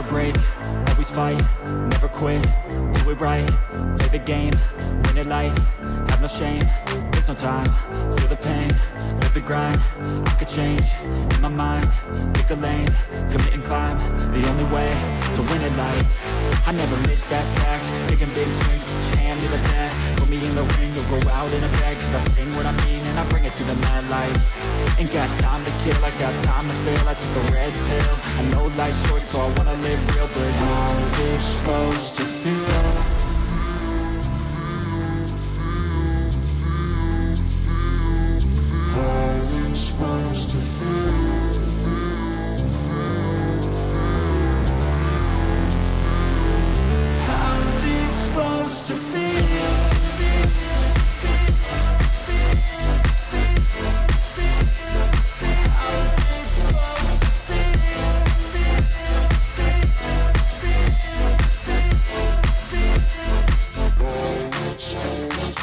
never break, always fight, never quit, do it right, play the game, win it life, have no shame, there's no time, feel the pain, live the grind, I could change, in my mind, pick a lane, commit and climb, the only way to win it life. I never miss, that's fact, taking big swings, each hand to the bat, put me in the ring, you'll go out in a bag, cause I sing what I mean and I bring it to the mad light. Ain't got time to kill, I got time to feel, I took the red pill, I know life's short so I wanna live real, but how's it supposed to feel? How's it supposed to feel? How's it supposed to feel?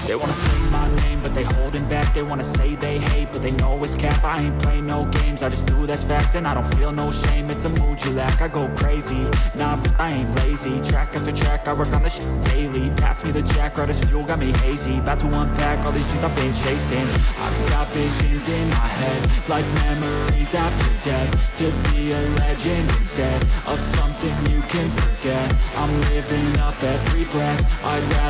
They wanna say my name, but they holding back. They wanna say they hate, but they know it's cap. I ain't play no games, I just do that's fact. And I don't feel no shame, it's a mood you lack. I go crazy, nah, but I ain't lazy. Track after track, I work on this shit daily. Pass me the jack, right as fuel, got me hazy. About to unpack all these shit I've been chasing. I've got visions in my head, like memories after death. To be a legend instead of something you can forget. I'm living up every breath, I'd rather